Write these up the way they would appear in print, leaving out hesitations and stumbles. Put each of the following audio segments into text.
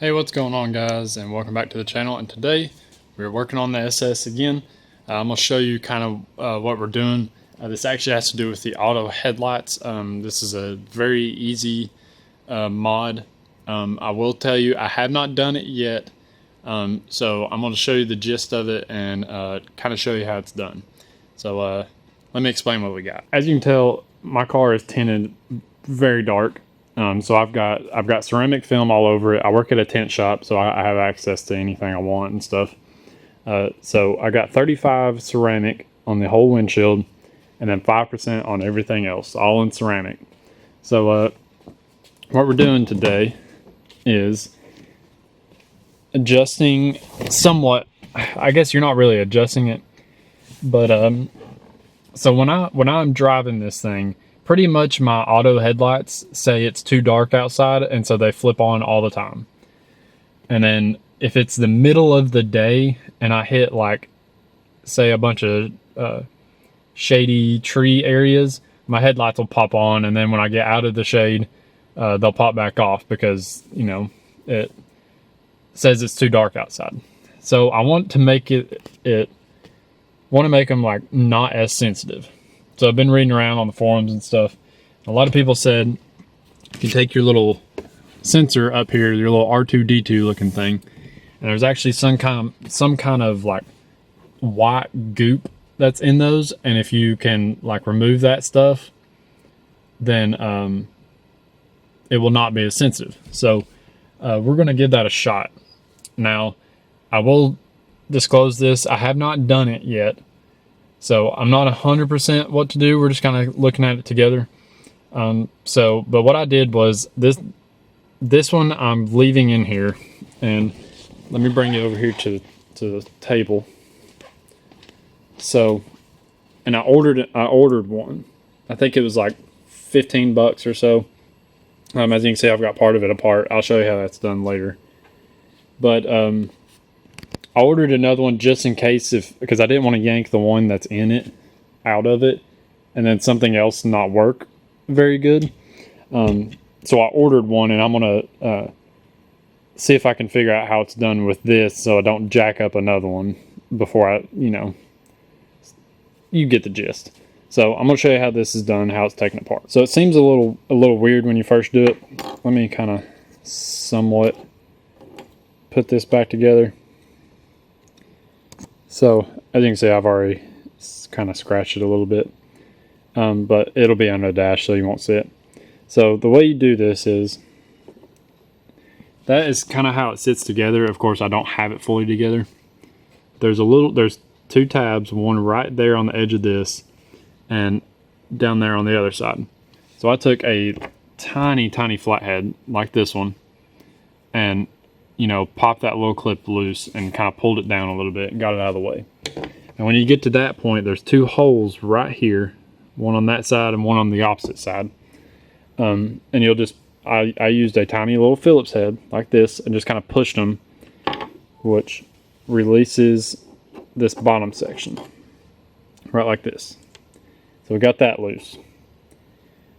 Hey, what's going on, guys, and welcome back to the channel. And today we're working on the SS again. I'm going to show you kind of what we're doing. This actually has to do with the auto headlights. This is a very easy mod. I will tell you, I have not done it yet, so I'm going to show you the gist of it and kind of show you how it's done. So let me explain what we got. As you can tell, my car is tinted very dark. So I've got ceramic film all over it. I work at a tint shop, so I have access to anything I want and stuff. So I got 35 ceramic on the whole windshield, and then 5% on everything else, all in ceramic. So what we're doing today is adjusting somewhat. I guess you're not really adjusting it, but so when I'm driving this thing, pretty much my auto headlights say it's too dark outside, and so they flip on all the time. And then if it's the middle of the day and I hit, like, say a bunch of shady tree areas, my headlights will pop on, and then when I get out of the shade, they'll pop back off because, you know, it says it's too dark outside. So I want to make want to make them like not as sensitive. So I've been reading around on the forums and stuff. A lot of people said you can take your little sensor up here, your little R2D2 looking thing, and there's actually some kind of like white goop that's in those, and if you can like remove that stuff, then it will not be as sensitive. So we're going to give that a shot. Now, I will disclose this, I have not done it yet, so I'm not 100% what to do. We're just kind of looking at it together. But what I did was this one I'm leaving in here, and let me bring it over here to the table. So, and I ordered one. I think it was like $15 or so. As you can see, I've got part of it apart. I'll show you how that's done later. But I ordered another one just in case, because I didn't want to yank the one that's in it out of it and then something else not work very good. So I ordered one, and I'm gonna see if I can figure out how it's done with this, so I don't jack up another one before you get the gist. So I'm gonna show you how this is done, how it's taken apart. So it seems a little weird when you first do it. Let me kind of somewhat put this back together. So as you can see, I've already kind of scratched it a little bit, but it'll be under the dash, so you won't see it. So the way you do this is, that is kind of how it sits together. Of course, I don't have it fully together. There's two tabs, one right there on the edge of this, and down there on the other side. So I took a tiny flathead like this one, and popped that little clip loose and kind of pulled it down a little bit and got it out of the way. And when you get to that point, there's two holes right here, one on that side and one on the opposite side. And you'll just, I used a tiny little Phillips head like this and just kind of pushed them, which releases this bottom section, right like this. So we got that loose.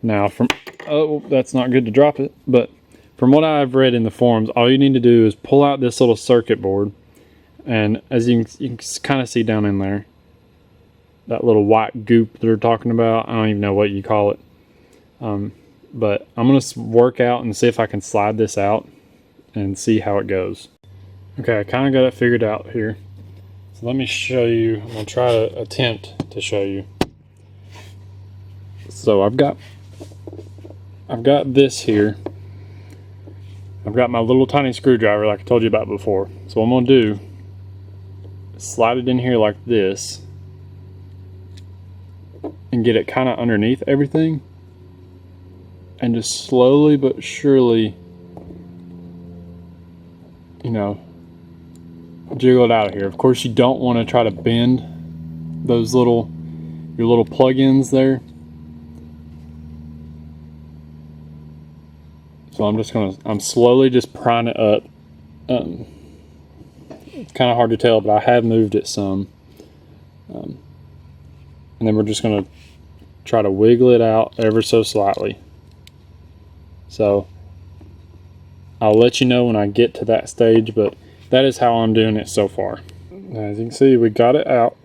Now that's not good to drop it, but from what I've read in the forums, all you need to do is pull out this little circuit board, and as you can kind of see down in there, that little white goop they're talking about, I don't even know what you call it. But I'm going to work out and see if I can slide this out and see how it goes. Okay, I kind of got it figured out here. So let me show you. I'm going to try to attempt to show you. So I've got this here. I've got my little tiny screwdriver like I told you about before. So what I'm going to do is slide it in here like this and get it kind of underneath everything, and just slowly but surely, jiggle it out of here. Of course, you don't want to try to bend those your little plug-ins there. So I'm slowly just prying it up. It's kind of hard to tell, but I have moved it some. And then we're just going to try to wiggle it out ever so slightly. So I'll let you know when I get to that stage, but that is how I'm doing it so far. As you can see, we got it out.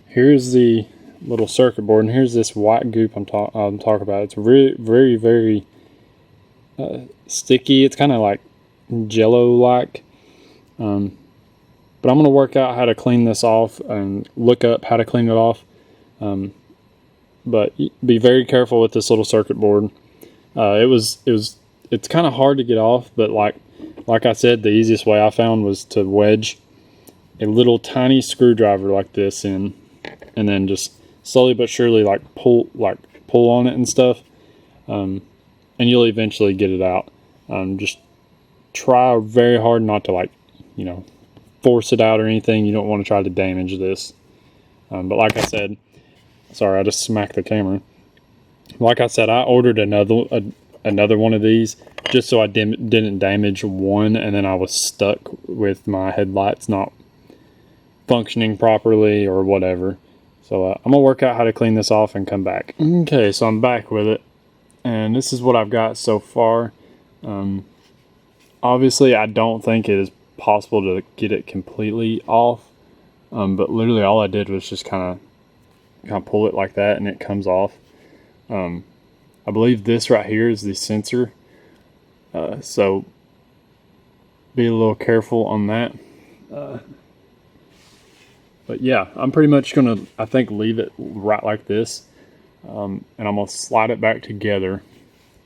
Here's the little circuit board, and here's this white goop I'm talking about. It's very, very, very sticky. It's kind of like jello-like. But I'm going to work out how to clean this off and look up how to clean it off. But be very careful with this little circuit board. It's kind of hard to get off, but like I said, the easiest way I found was to wedge a little tiny screwdriver like this in, and then just slowly but surely pull on it and stuff, and you'll eventually get it out. Just try very hard not to force it out or anything. You don't want to try to damage this. But like I said, sorry, I just smacked the camera. Like I said, I ordered another one of these just so I didn't damage one, and then I was stuck with my headlights not functioning properly or whatever. So I'm gonna work out how to clean this off and come back. Okay, so I'm back with it, and this is what I've got so far. Obviously, I don't think it is possible to get it completely off, but literally all I did was just kind of pull it like that, and it comes off. I believe this right here is the sensor, so be a little careful on that. But yeah, I'm pretty much gonna, I think, leave it right like this, and I'm gonna slide it back together.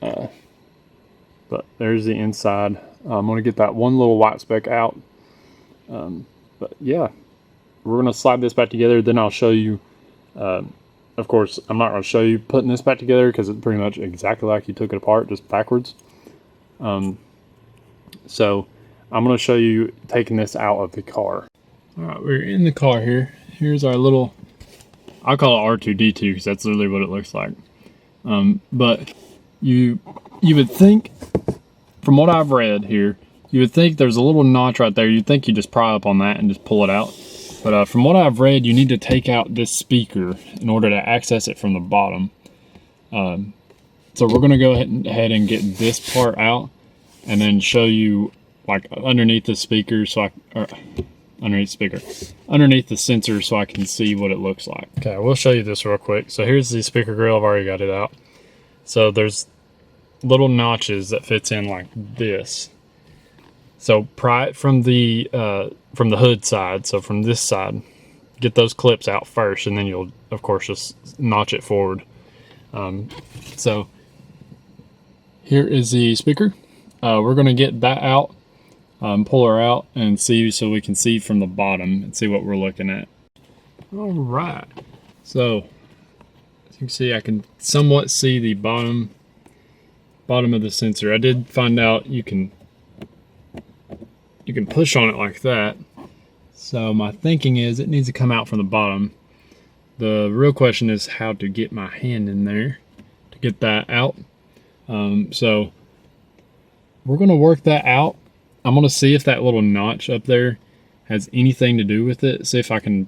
But there's the inside. I'm gonna get that one little white speck out. But yeah, we're gonna slide this back together. Then I'll show you. Of course, I'm not gonna show you putting this back together because it's pretty much exactly like you took it apart, just backwards. So I'm gonna show you taking this out of the car. All right, we're in the car here. Here's our little, I call it R2D2 because that's literally what it looks like. But you would think, from what I've read here, you would think there's a little notch right there. You'd think you just pry up on that and just pull it out. But from what I've read, you need to take out this speaker in order to access it from the bottom. So we're gonna go ahead and get this part out, and then show you underneath the speaker, underneath the sensor, so I can see what it looks like. Okay, we'll show you this real quick. So here's the speaker grill. I've already got it out. So there's little notches that fits in like this. So pry it from the hood side. So from this side, get those clips out first, and then you'll of course just notch it forward. So here is the speaker. We're gonna get that out. Pull her out and see, so we can see from the bottom and see what we're looking at. All right, so as you can see, I can somewhat see the bottom of the sensor. I did find out you can push on it like that. So my thinking is it needs to come out from the bottom. The real question is how to get my hand in there to get that out. So we're gonna work that out. I'm gonna see if that little notch up there has anything to do with it. See if I can,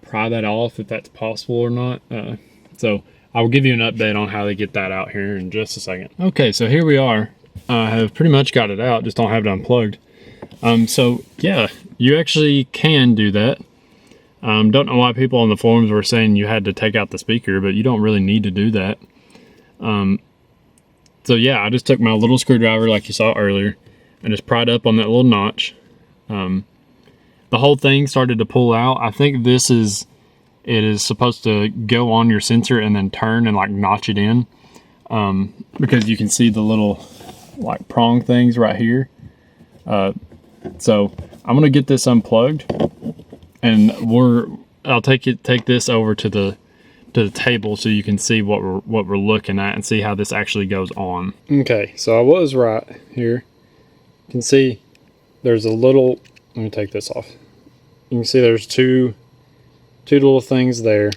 pry that off, if that's possible or not. So I'll give you an update on how they get that out here in just a second. Okay, so here we are. I have pretty much got it out, just don't have it unplugged. So yeah, you actually can do that. Don't know why people on the forums were saying you had to take out the speaker, but you don't really need to do that. So yeah, I just took my little screwdriver like you saw earlier and just pried up on that little notch. The whole thing started to pull out. I think it is supposed to go on your sensor and then turn and notch it in, because you can see the little prong things right here. So I'm gonna get this unplugged, and I'll take this over to the table so you can see what we're looking at and see how this actually goes on. Okay, so I was right here. You can see there's a little, let me take this off. You can see there's two little things there.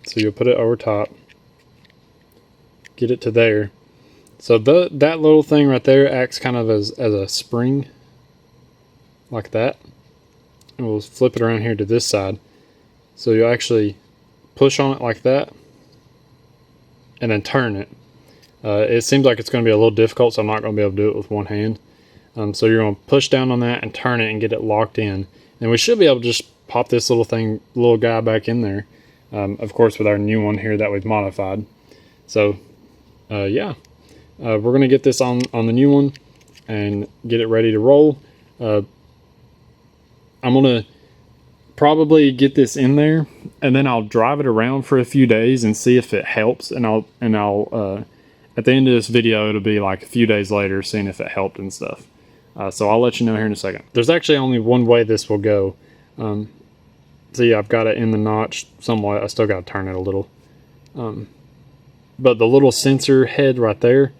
So you'll put it over top, get it to there. So that little thing right there acts kind of as a spring, like that. And we'll flip it around here to this side. So you'll actually push on it like that and then turn it. It seems like it's going to be a little difficult, so I'm not going to be able to do it with one hand. So you're going to push down on that and turn it and get it locked in. And we should be able to just pop this little guy back in there. Of course, with our new one here that we've modified. So, yeah. We're going to get this on the new one and get it ready to roll. I'm going to probably get this in there, and then I'll drive it around for a few days and see if it helps. And I'll at the end of this video, it'll be like a few days later, seeing if it helped and stuff. So I'll let you know here in a second. There's actually only one way this will go. See, I've got it in the notch somewhat. I still got to turn it a little. But the little sensor head right there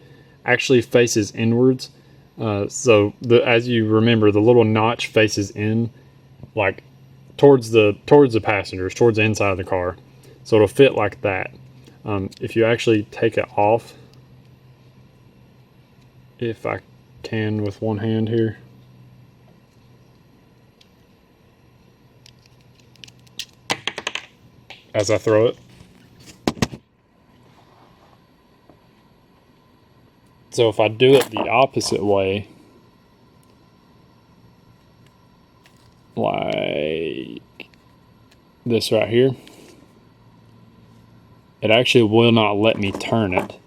actually faces inwards. So as you remember, the little notch faces in, like towards the passengers, towards the inside of the car. So it'll fit like that. If you actually take it off, if I can with one hand here. As I throw it. So if I do it the opposite way, like this right here, it actually will not let me turn it.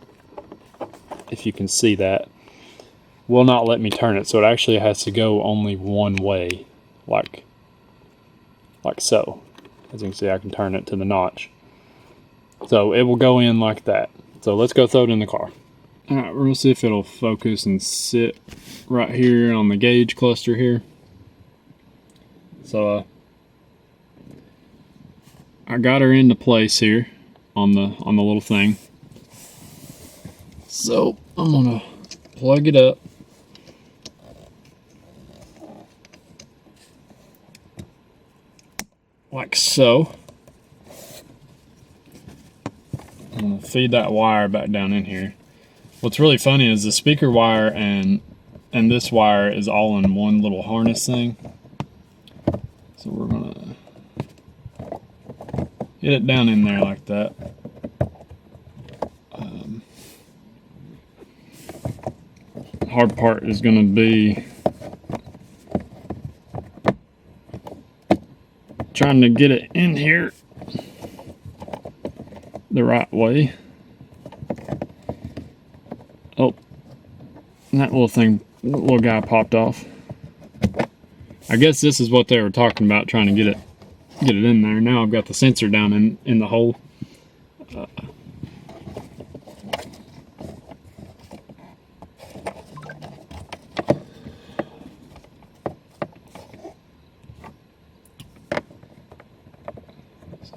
If you can see that, will not let me turn it. So it actually has to go only one way, like so. As you can see, I can turn it to the notch. So it will go in like that. So let's go throw it in the car. All right, we're gonna see if it'll focus and sit right here on the gauge cluster here. So I got her into place here on the little thing. So I'm gonna plug it up. Like so. I'm gonna feed that wire back down in here. What's really funny is the speaker wire and this wire is all in one little harness thing. So we're gonna get it down in there like that. Hard part is gonna be trying to get it in here the right way. Oh, that little guy popped off. I guess this is what they were talking about, trying to get it in there. Now I've got the sensor down in the hole. So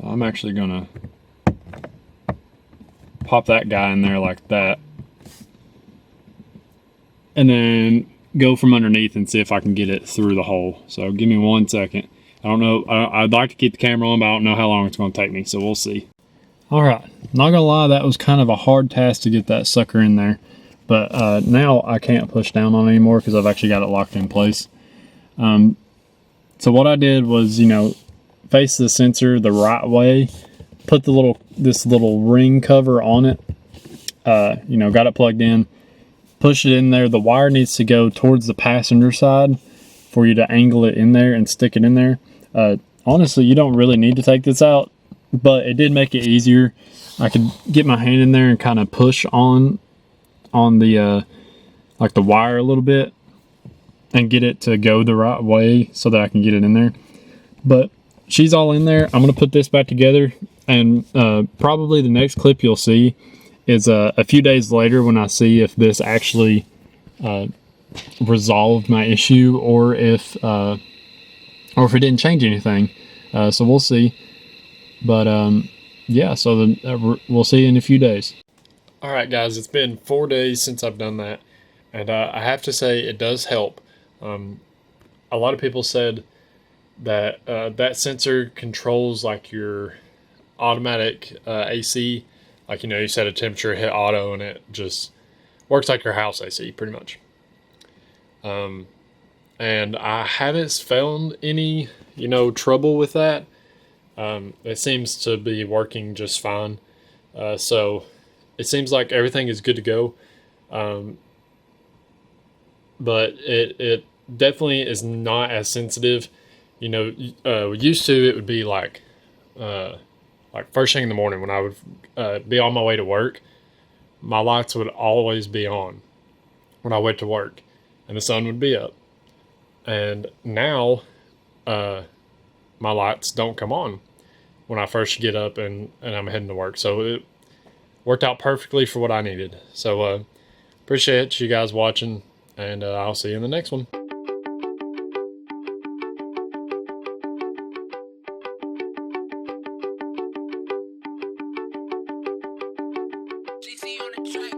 I'm actually gonna pop that guy in there like that, and then go from underneath and see if I can get it through the hole. So give me 1 second. I don't know. I'd like to keep the camera on, but I don't know how long it's going to take me. So we'll see. All right. Not going to lie, that was kind of a hard task to get that sucker in there. But now I can't push down on it anymore because I've actually got it locked in place. So what I did was, face the sensor the right way, put this little ring cover on it, got it plugged in, push it in there. The wire needs to go towards the passenger side for you to angle it in there and stick it in there. Honestly, you don't really need to take this out, but it did make it easier. I could get my hand in there and kind of push on the like the wire a little bit and get it to go the right way so that I can get it in there. But she's all in there. I'm going to put this back together, and probably the next clip you'll see is a few days later when I see if this actually resolved my issue or if it didn't change anything. So we'll see. But yeah, so we'll see in a few days. All right, guys, it's been 4 days since I've done that, and I have to say it does help. A lot of people said that that sensor controls like your automatic AC. Like, you set a temperature, hit auto, and it just works like your house AC pretty much. And I haven't found any, trouble with that. It seems to be working just fine. So it seems like everything is good to go. Um, but it definitely is not as sensitive. You know, used to it would be uh, like first thing in the morning when I would be on my way to work, my lights would always be on when I went to work, and the sun would be up. And now, uh, my lights don't come on when I first get up and I'm heading to work. So it worked out perfectly for what I needed. So appreciate you guys watching, and I'll see you in the next one. GC on the track.